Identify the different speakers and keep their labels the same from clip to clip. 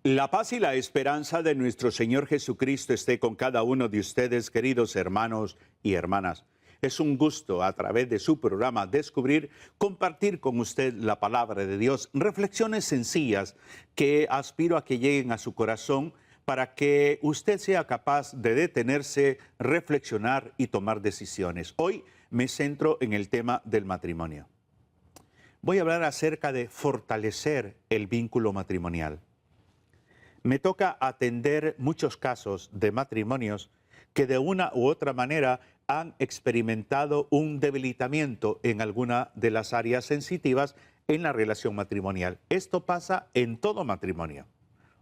Speaker 1: La paz y la esperanza de nuestro Señor Jesucristo esté con cada uno de ustedes, queridos hermanos y hermanas. Es un gusto a través de su programa Descubrir, compartir con usted la palabra de Dios, reflexiones sencillas que aspiro a que lleguen a su corazón para que usted sea capaz de detenerse, reflexionar y tomar decisiones. Hoy me centro en el tema del matrimonio. Voy a hablar acerca de fortalecer el vínculo matrimonial. Me toca atender muchos casos de matrimonios que de una u otra manera han experimentado un debilitamiento en alguna de las áreas sensitivas en la relación matrimonial. Esto pasa en todo matrimonio.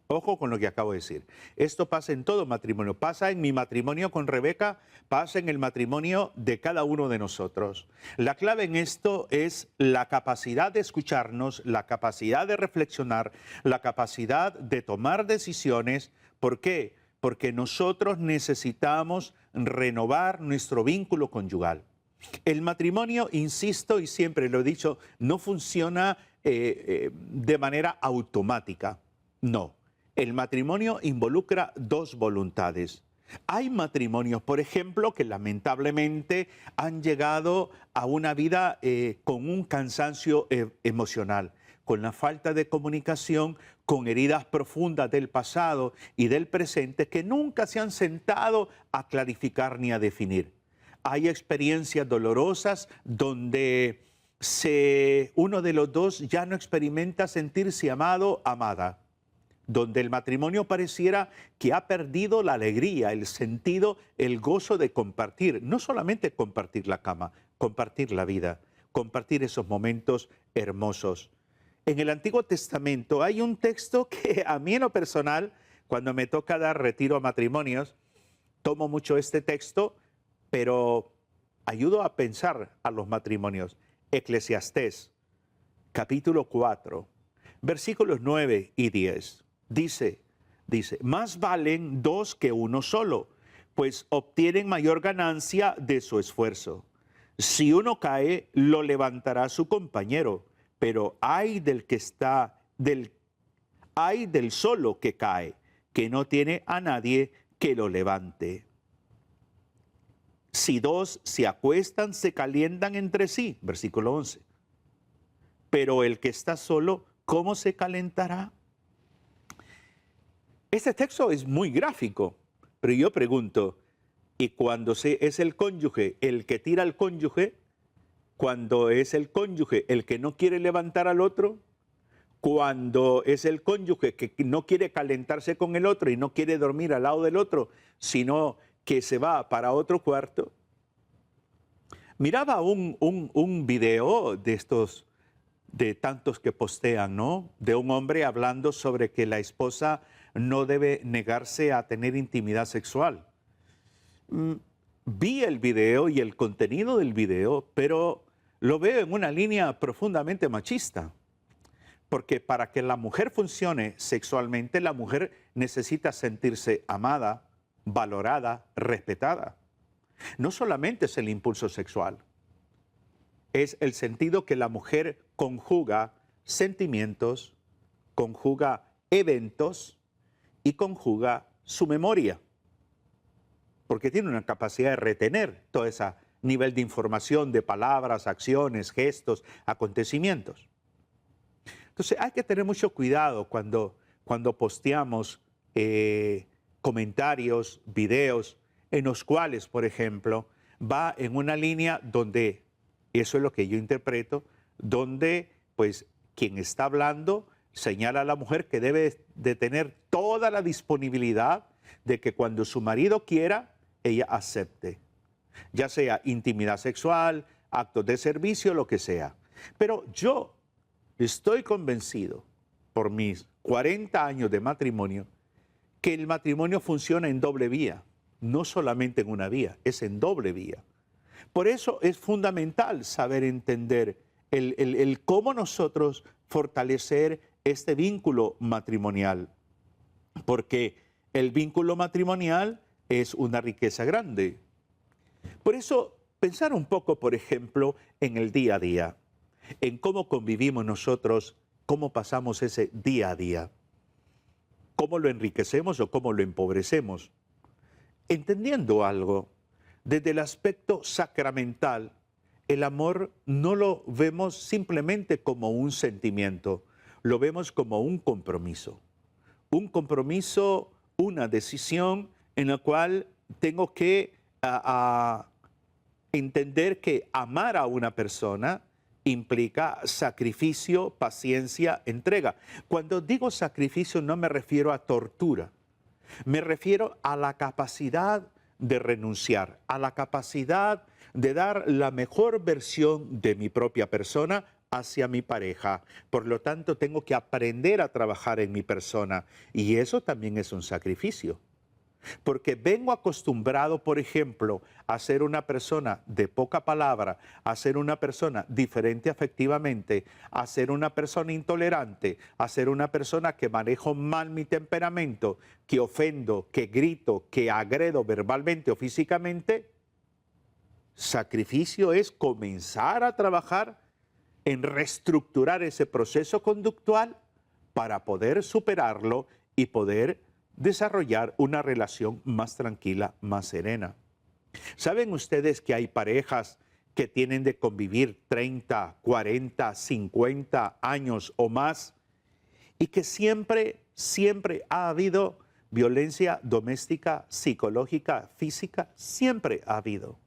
Speaker 1: Ojo con lo que acabo de decir. Esto pasa en todo matrimonio. Pasa en mi matrimonio con Rebeca, pasa en el matrimonio de cada uno de nosotros. La clave en esto es la capacidad de escucharnos, la capacidad de reflexionar, la capacidad de tomar decisiones. ¿Por qué? Porque nosotros necesitamos renovar nuestro vínculo conyugal. El matrimonio, insisto y siempre lo he dicho, no funciona de manera automática. No. El matrimonio involucra dos voluntades. Hay matrimonios, por ejemplo, que lamentablemente han llegado a una vida con un cansancio emocional, con la falta de comunicación, con heridas profundas del pasado y del presente que nunca se han sentado a clarificar ni a definir. Hay experiencias dolorosas donde uno de los dos ya no experimenta sentirse amado, amada, donde el matrimonio pareciera que ha perdido la alegría, el sentido, el gozo de compartir, no solamente compartir la cama, compartir la vida, compartir esos momentos hermosos. En el Antiguo Testamento hay un texto que a mí en lo personal, cuando me toca dar retiro a matrimonios, tomo mucho este texto, pero ayudo a pensar a los matrimonios. Eclesiastés, capítulo 4, versículos 9 y 10. Dice, más valen dos que uno solo, pues obtienen mayor ganancia de su esfuerzo. Si uno cae, lo levantará su compañero, pero ay del solo que cae, que no tiene a nadie que lo levante. Si dos se acuestan, se calientan entre sí, versículo 11. Pero el que está solo, ¿cómo se calentará? Este texto es muy gráfico, pero yo pregunto, ¿y cuando es el cónyuge el que tira al cónyuge? ¿Cuando es el cónyuge el que no quiere levantar al otro? ¿Cuando es el cónyuge que no quiere calentarse con el otro y no quiere dormir al lado del otro, sino que se va para otro cuarto? Miraba un video de estos, de tantos que postean, ¿no? De un hombre hablando sobre que la esposa no debe negarse a tener intimidad sexual. Vi el video y el contenido del video, pero lo veo en una línea profundamente machista. Porque para que la mujer funcione sexualmente, la mujer necesita sentirse amada, valorada, respetada. No solamente es el impulso sexual, es el sentido que la mujer conjuga sentimientos, conjuga eventos y conjuga su memoria, porque tiene una capacidad de retener todo ese nivel de información, de palabras, acciones, gestos, acontecimientos. Entonces hay que tener mucho cuidado cuando posteamos comentarios, videos, en los cuales, por ejemplo, va en una línea donde, eso es lo que yo interpreto, donde pues quien está hablando señala a la mujer que debe de tener toda la disponibilidad de que cuando su marido quiera, ella acepte. Ya sea intimidad sexual, actos de servicio, lo que sea. Pero yo estoy convencido, por mis 40 años de matrimonio, que el matrimonio funciona en doble vía. No solamente en una vía, es en doble vía. Por eso es fundamental saber entender el cómo nosotros fortalecer este vínculo matrimonial, porque el vínculo matrimonial es una riqueza grande. Por eso, pensar un poco, por ejemplo, en el día a día, en cómo convivimos nosotros, cómo pasamos ese día a día. cómo lo enriquecemos o cómo lo empobrecemos. Entendiendo algo, desde el aspecto sacramental, el amor no lo vemos simplemente como un sentimiento, lo vemos como un compromiso. Un compromiso, una decisión en la cual tengo que entender que amar a una persona implica sacrificio, paciencia, entrega. Cuando digo sacrificio no me refiero a tortura, me refiero a la capacidad de renunciar, a la capacidad de dar la mejor versión de mi propia persona hacia mi pareja. Por lo tanto, tengo que aprender a trabajar en mi persona y eso también es un sacrificio. Porque vengo acostumbrado, por ejemplo, a ser una persona de poca palabra, a ser una persona diferente afectivamente, a ser una persona intolerante, a ser una persona que manejo mal mi temperamento, que ofendo, que grito, que agredo verbalmente o físicamente. Sacrificio es comenzar a trabajar en reestructurar ese proceso conductual para poder superarlo y poder desarrollar una relación más tranquila, más serena. ¿Saben ustedes que hay parejas que tienen de convivir 30, 40, 50 años o más y que siempre ha habido violencia doméstica, psicológica, física? Siempre ha habido.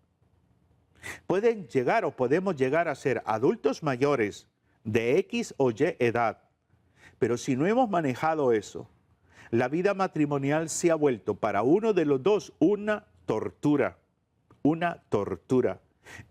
Speaker 1: Pueden llegar o podemos llegar a ser adultos mayores de X o Y edad, pero si no hemos manejado eso, la vida matrimonial se ha vuelto para uno de los dos una tortura, una tortura.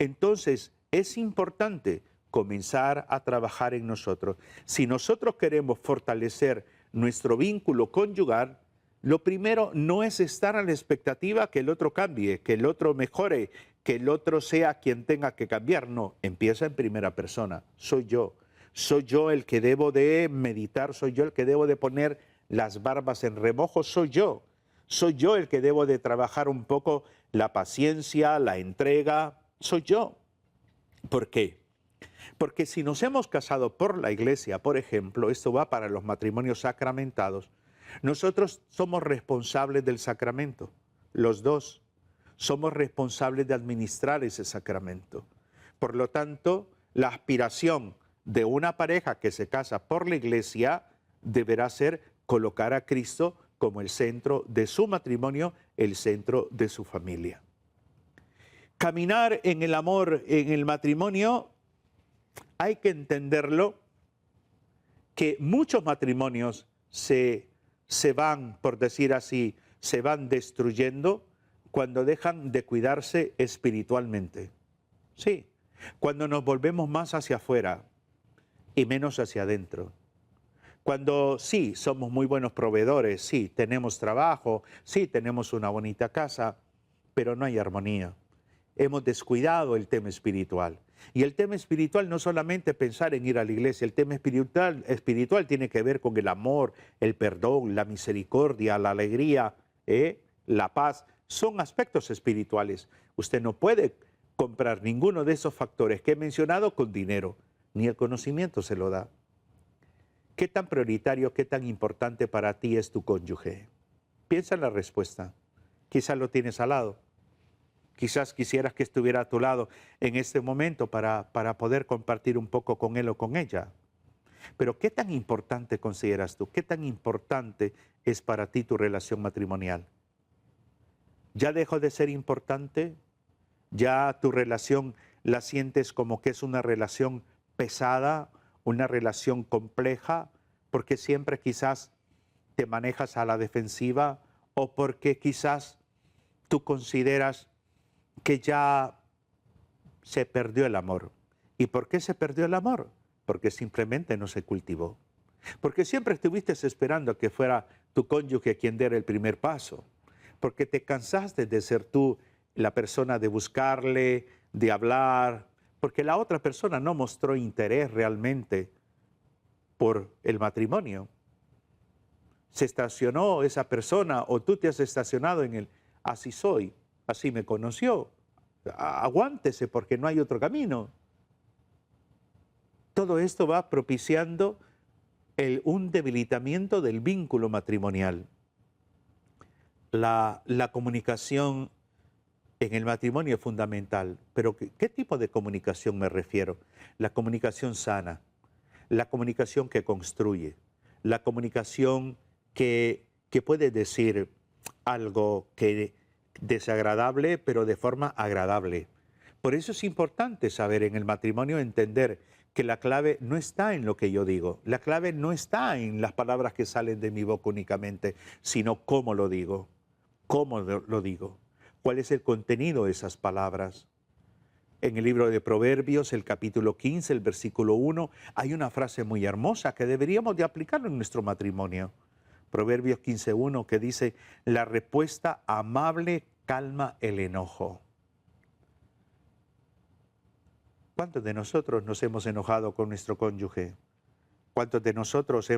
Speaker 1: Entonces, es importante comenzar a trabajar en nosotros. Si nosotros queremos fortalecer nuestro vínculo conyugal, lo primero no es estar a la expectativa que el otro cambie, que el otro mejore, que el otro sea quien tenga que cambiar. No, empieza en primera persona. Soy yo el que debo de meditar, soy yo el que debo de poner las barbas en remojo, soy yo el que debo de trabajar un poco la paciencia, la entrega, soy yo. ¿Por qué? Porque si nos hemos casado por la iglesia, por ejemplo, esto va para los matrimonios sacramentados, nosotros somos responsables del sacramento, los dos somos responsables de administrar ese sacramento. Por lo tanto, la aspiración de una pareja que se casa por la iglesia deberá ser colocar a Cristo como el centro de su matrimonio, el centro de su familia. Caminar en el amor, en el matrimonio, hay que entenderlo que muchos matrimonios se van, por decir así, se van destruyendo cuando dejan de cuidarse espiritualmente. Sí, cuando nos volvemos más hacia afuera y menos hacia adentro. Cuando sí, somos muy buenos proveedores, sí, tenemos trabajo, sí, tenemos una bonita casa, pero no hay armonía. Hemos descuidado el tema espiritual. Y el tema espiritual no solamente pensar en ir a la iglesia, el tema espiritual tiene que ver con el amor, el perdón, la misericordia, la alegría, la paz. Son aspectos espirituales. Usted no puede comprar ninguno de esos factores que he mencionado con dinero, ni el conocimiento se lo da. ¿Qué tan prioritario, qué tan importante para ti es tu cónyuge? Piensa en la respuesta. Quizás lo tienes al lado. Quizás quisieras que estuviera a tu lado en este momento para poder compartir un poco con él o con ella. Pero ¿qué tan importante consideras tú? ¿Qué tan importante es para ti tu relación matrimonial? ¿Ya dejó de ser importante? ¿Ya tu relación la sientes como que es una relación pesada, una relación compleja, porque siempre quizás te manejas a la defensiva o porque quizás tú consideras que ya se perdió el amor? ¿Y por qué se perdió el amor? Porque simplemente no se cultivó. Porque siempre estuviste esperando que fuera tu cónyuge quien diera el primer paso. Porque te cansaste de ser tú la persona de buscarle, de hablar, porque la otra persona no mostró interés realmente por el matrimonio. Se estacionó esa persona o tú te has estacionado en el así soy, así me conoció. Aguántese porque no hay otro camino. Todo esto va propiciando un debilitamiento del vínculo matrimonial. La comunicación en el matrimonio es fundamental, pero ¿qué tipo de comunicación me refiero? La comunicación sana, la comunicación que construye, la comunicación que puede decir algo que desagradable, pero de forma agradable. Por eso es importante saber en el matrimonio entender que la clave no está en lo que yo digo, la clave no está en las palabras que salen de mi boca únicamente, sino cómo lo digo, cómo lo digo, cuál es el contenido de esas palabras. En el libro de Proverbios, el capítulo 15, el versículo 1, hay una frase muy hermosa que deberíamos de aplicarlo en nuestro matrimonio. Proverbios 15:1, que dice: la respuesta amable calma el enojo. ¿Cuántos de nosotros nos hemos enojado con nuestro cónyuge? ¿Cuántos de nosotros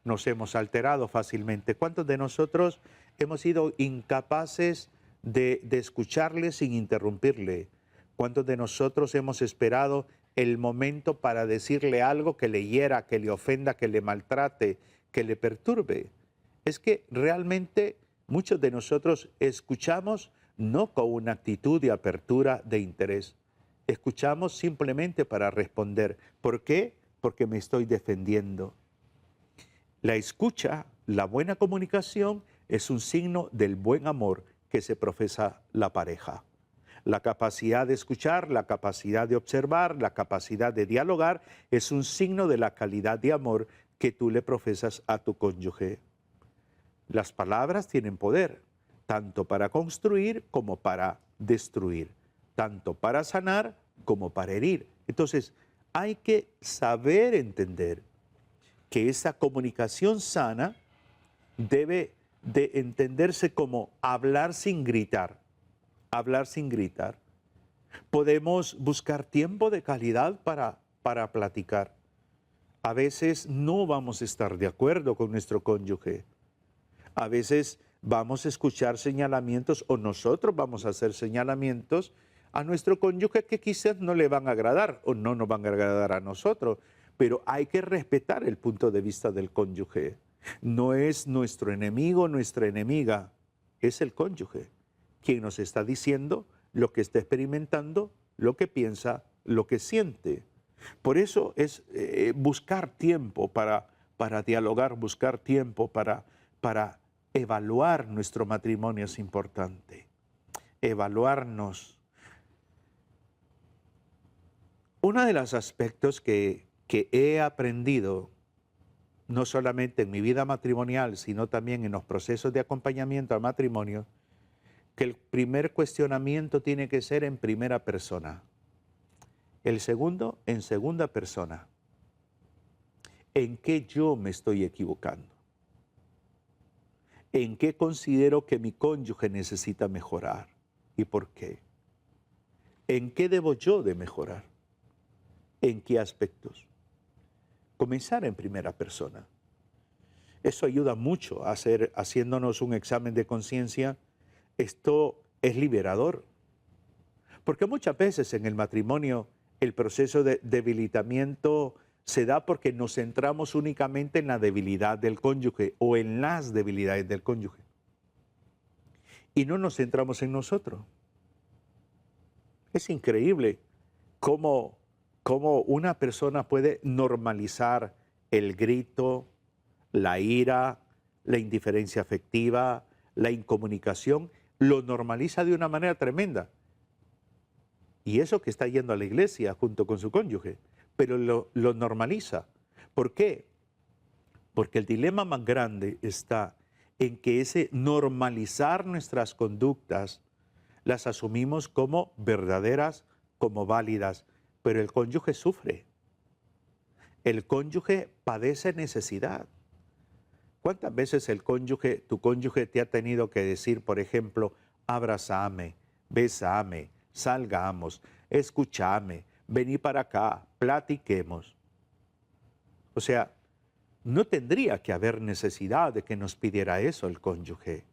Speaker 1: nos hemos alterado fácilmente? ¿Cuántos de nosotros hemos sido incapaces de escucharle sin interrumpirle? ¿Cuántos de nosotros hemos esperado el momento para decirle algo que le hiera, que le ofenda, que le maltrate, que le perturbe? Es que realmente muchos de nosotros escuchamos no con una actitud de apertura, de interés. Escuchamos simplemente para responder. ¿Por qué? Porque me estoy defendiendo. La escucha, la buena comunicación, es un signo del buen amor que se profesa la pareja. La capacidad de escuchar, la capacidad de observar, la capacidad de dialogar es un signo de la calidad de amor que tú le profesas a tu cónyuge. Las palabras tienen poder, tanto para construir como para destruir, tanto para sanar como para herir. Entonces, hay que saber entender que esa comunicación sana debe de entenderse como hablar sin gritar, hablar sin gritar. Podemos buscar tiempo de calidad para platicar. A veces no vamos a estar de acuerdo con nuestro cónyuge. A veces vamos a escuchar señalamientos o nosotros vamos a hacer señalamientos a nuestro cónyuge que quizás no le van a agradar o no nos van a agradar a nosotros, pero hay que respetar el punto de vista del cónyuge. No es nuestro enemigo, nuestra enemiga, es el cónyuge quien nos está diciendo lo que está experimentando, lo que piensa, lo que siente. Por eso es buscar tiempo para dialogar, buscar tiempo para evaluar nuestro matrimonio es importante. Evaluarnos. Uno de los aspectos que he aprendido, no solamente en mi vida matrimonial, sino también en los procesos de acompañamiento al matrimonio, que el primer cuestionamiento tiene que ser en primera persona. El segundo, en segunda persona. ¿En qué yo me estoy equivocando? ¿En qué considero que mi cónyuge necesita mejorar? ¿Y por qué? ¿En qué debo yo de mejorar? ¿En qué aspectos? Comenzar en primera persona. Eso ayuda mucho a haciéndonos un examen de conciencia. Esto es liberador. Porque muchas veces en el matrimonio el proceso de debilitamiento se da porque nos centramos únicamente en la debilidad del cónyuge o en las debilidades del cónyuge. Y no nos centramos en nosotros. Es increíble cómo una persona puede normalizar el grito, la ira, la indiferencia afectiva, la incomunicación, lo normaliza de una manera tremenda. Y eso que está yendo a la iglesia junto con su cónyuge, pero lo normaliza. ¿Por qué? Porque el dilema más grande está en que ese normalizar nuestras conductas las asumimos como verdaderas, como válidas, pero el cónyuge sufre. El cónyuge padece necesidad. ¿Cuántas veces tu cónyuge te ha tenido que decir, por ejemplo, abrázame, bésame, salgamos, escúchame, vení para acá, platiquemos? O sea, no tendría que haber necesidad de que nos pidiera eso el cónyuge,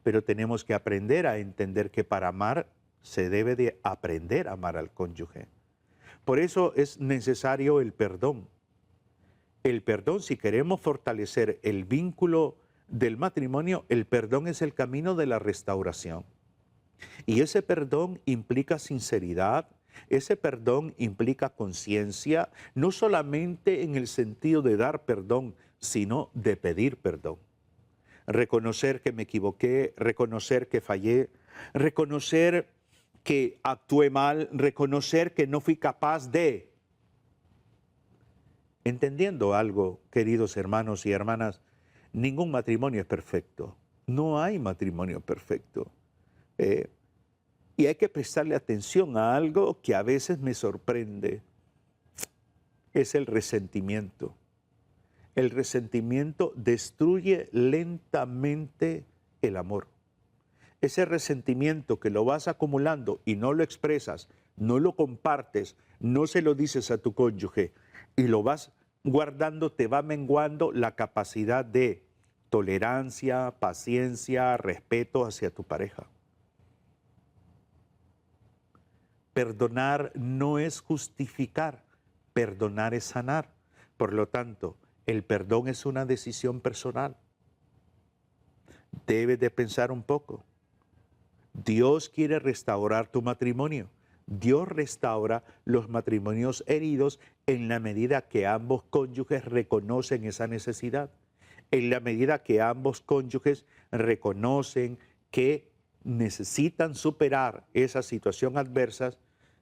Speaker 1: pero tenemos que aprender a entender que para amar se debe de aprender a amar al cónyuge. Por eso es necesario el perdón. El perdón, si queremos fortalecer el vínculo del matrimonio, el perdón es el camino de la restauración. Y ese perdón implica sinceridad, ese perdón implica conciencia, no solamente en el sentido de dar perdón, sino de pedir perdón. Reconocer que me equivoqué, reconocer que fallé, reconocer que actué mal, reconocer que no fui capaz de. Entendiendo algo, queridos hermanos y hermanas, ningún matrimonio es perfecto. No hay matrimonio perfecto. Y hay que prestarle atención a algo que a veces me sorprende. Es el resentimiento. El resentimiento destruye lentamente el amor. Ese resentimiento que lo vas acumulando y no lo expresas, no lo compartes, no se lo dices a tu cónyuge y lo vas guardando, te va menguando la capacidad de tolerancia, paciencia, respeto hacia tu pareja. Perdonar no es justificar, perdonar es sanar. Por lo tanto, el perdón es una decisión personal. Debes de pensar un poco. Dios quiere restaurar tu matrimonio. Dios restaura los matrimonios heridos en la medida que ambos cónyuges reconocen esa necesidad. En la medida que ambos cónyuges reconocen que necesitan superar esa situación adversa,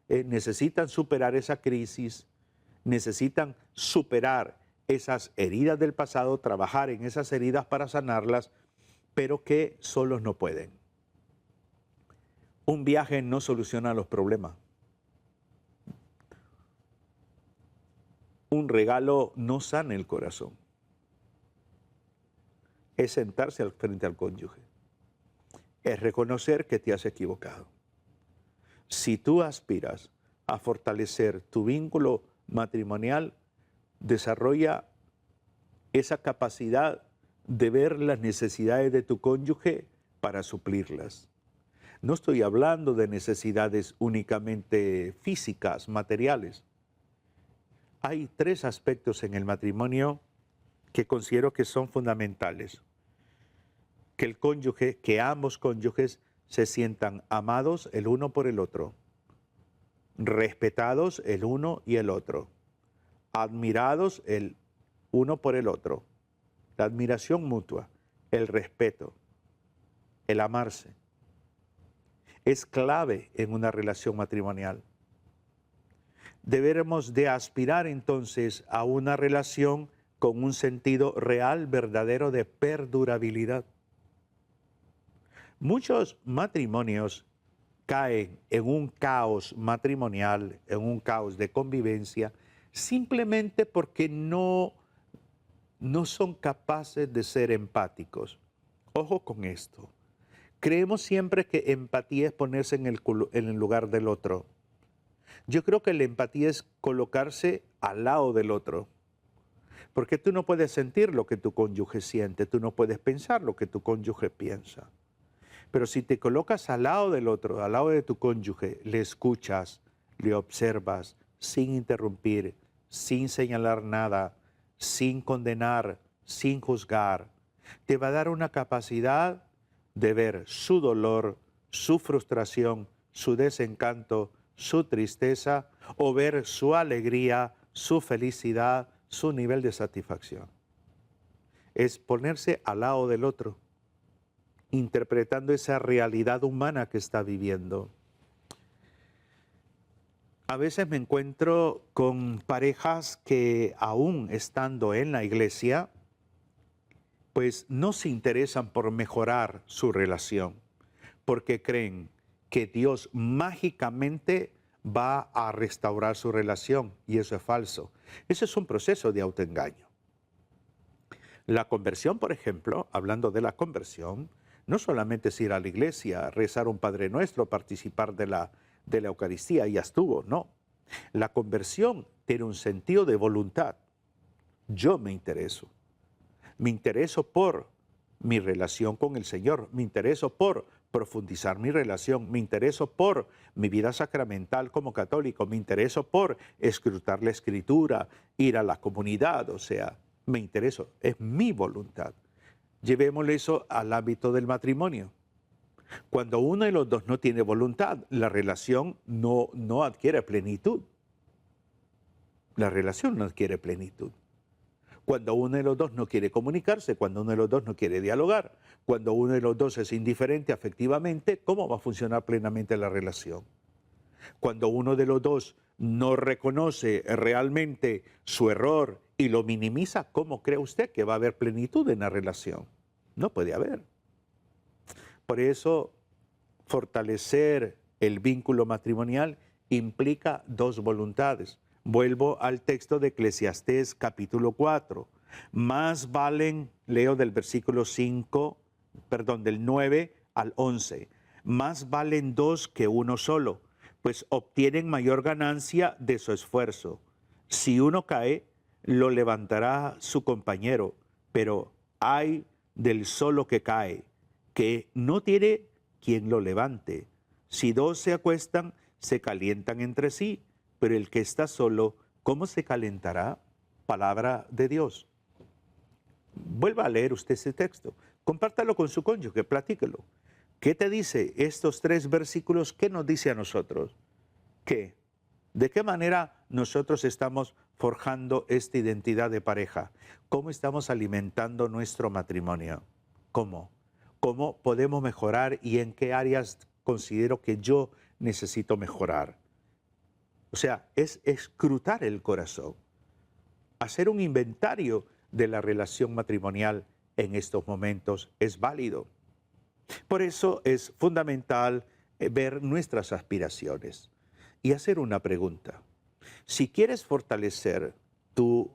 Speaker 1: necesitan superar esa crisis, necesitan superar esas heridas del pasado, trabajar en esas heridas para sanarlas, pero que solos no pueden. Un viaje no soluciona los problemas. Un regalo no sana el corazón. Es sentarse frente al cónyuge. Es reconocer que te has equivocado. Si tú aspiras a fortalecer tu vínculo matrimonial, desarrolla esa capacidad de ver las necesidades de tu cónyuge para suplirlas. No estoy hablando de necesidades únicamente físicas, materiales. Hay 3 aspectos en el matrimonio que considero que son fundamentales. Que el cónyuge, que ambos cónyuges se sientan amados el uno por el otro, respetados el uno y el otro, admirados el uno por el otro, la admiración mutua, el respeto, el amarse. Es clave en una relación matrimonial. Deberemos de aspirar entonces a una relación con un sentido real, verdadero de perdurabilidad. Muchos matrimonios caen en un caos matrimonial, en un caos de convivencia, simplemente porque no son capaces de ser empáticos. Ojo con esto. Creemos siempre que empatía es ponerse en el lugar del otro. Yo creo que la empatía es colocarse al lado del otro. Porque tú no puedes sentir lo que tu cónyuge siente, tú no puedes pensar lo que tu cónyuge piensa. Pero si te colocas al lado del otro, al lado de tu cónyuge, le escuchas, le observas, sin interrumpir, sin señalar nada, sin condenar, sin juzgar, te va a dar una capacidad de ver su dolor, su frustración, su desencanto, su tristeza, o ver su alegría, su felicidad, su nivel de satisfacción. Es ponerse al lado del otro, interpretando esa realidad humana que está viviendo. A veces me encuentro con parejas que aún estando en la iglesia, pues no se interesan por mejorar su relación, porque creen que Dios mágicamente va a restaurar su relación, y eso es falso. Ese es un proceso de autoengaño. La conversión, por ejemplo, hablando de la conversión, no solamente es ir a la iglesia, rezar un Padre Nuestro, participar de la Eucaristía, y ya estuvo, no. La conversión tiene un sentido de voluntad. Yo me intereso. Me intereso por mi relación con el Señor, me intereso por profundizar mi relación, me intereso por mi vida sacramental como católico, me intereso por escrutar la Escritura, ir a la comunidad, o sea, me intereso, es mi voluntad. Llevémosle eso al ámbito del matrimonio. Cuando uno de los dos no tiene voluntad, la relación no adquiere plenitud. La relación no adquiere plenitud. Cuando uno de los dos no quiere comunicarse, cuando uno de los dos no quiere dialogar, cuando uno de los dos es indiferente afectivamente, ¿cómo va a funcionar plenamente la relación? Cuando uno de los dos no reconoce realmente su error y lo minimiza, ¿cómo cree usted que va a haber plenitud en la relación? No puede haber. Por eso, fortalecer el vínculo matrimonial implica dos voluntades. Vuelvo al texto de Eclesiastés capítulo 4. Más valen, leo del versículo del 9 al 11. Más valen dos que uno solo, pues obtienen mayor ganancia de su esfuerzo. Si uno cae, lo levantará su compañero, pero ay del solo que cae, que no tiene quien lo levante. Si dos se acuestan, se calientan entre sí, pero el que está solo, ¿cómo se calentará? Palabra de Dios. Vuelva a leer usted ese texto. Compártalo con su cónyuge, platíquelo. ¿Qué te dice estos 3 versículos? ¿Qué nos dice a nosotros? ¿Qué? ¿De qué manera nosotros estamos forjando esta identidad de pareja? ¿Cómo estamos alimentando nuestro matrimonio? ¿Cómo? ¿Cómo podemos mejorar y en qué áreas considero que yo necesito mejorar? O sea, es escrutar el corazón, hacer un inventario de la relación matrimonial en estos momentos es válido. Por eso es fundamental ver nuestras aspiraciones y hacer una pregunta. Si quieres fortalecer tu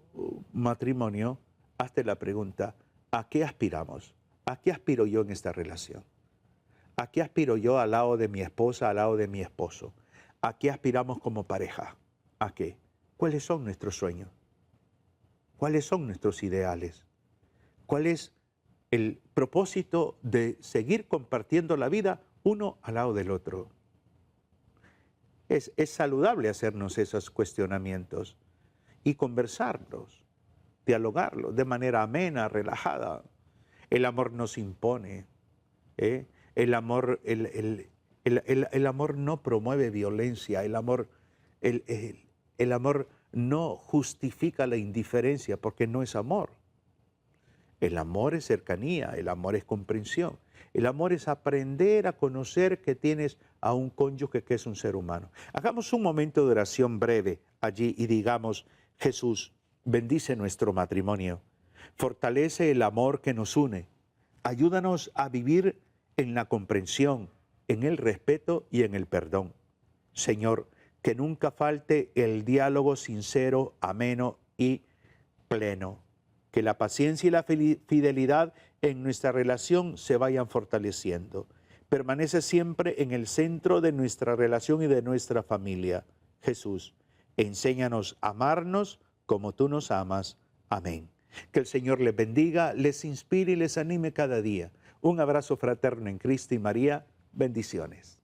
Speaker 1: matrimonio, hazte la pregunta, ¿a qué aspiramos? ¿A qué aspiro yo en esta relación? ¿A qué aspiro yo al lado de mi esposa, al lado de mi esposo? ¿A qué aspiramos como pareja? ¿A qué? ¿Cuáles son nuestros sueños? ¿Cuáles son nuestros ideales? ¿Cuál es el propósito de seguir compartiendo la vida uno al lado del otro? Es saludable hacernos esos cuestionamientos y conversarlos, dialogarlos de manera amena, relajada. El amor nos impone, ¿eh? El amor no promueve violencia, el amor no justifica la indiferencia porque no es amor. El amor es cercanía, el amor es comprensión, el amor es aprender a conocer que tienes a un cónyuge que es un ser humano. Hagamos un momento de oración breve allí y digamos, Jesús, bendice nuestro matrimonio, fortalece el amor que nos une, ayúdanos a vivir en la comprensión, en el respeto y en el perdón. Señor, que nunca falte el diálogo sincero, ameno y pleno. Que la paciencia y la fidelidad en nuestra relación se vayan fortaleciendo. Permanece siempre en el centro de nuestra relación y de nuestra familia. Jesús, enséñanos a amarnos como tú nos amas. Amén. Que el Señor les bendiga, les inspire y les anime cada día. Un abrazo fraterno en Cristo y María. Bendiciones.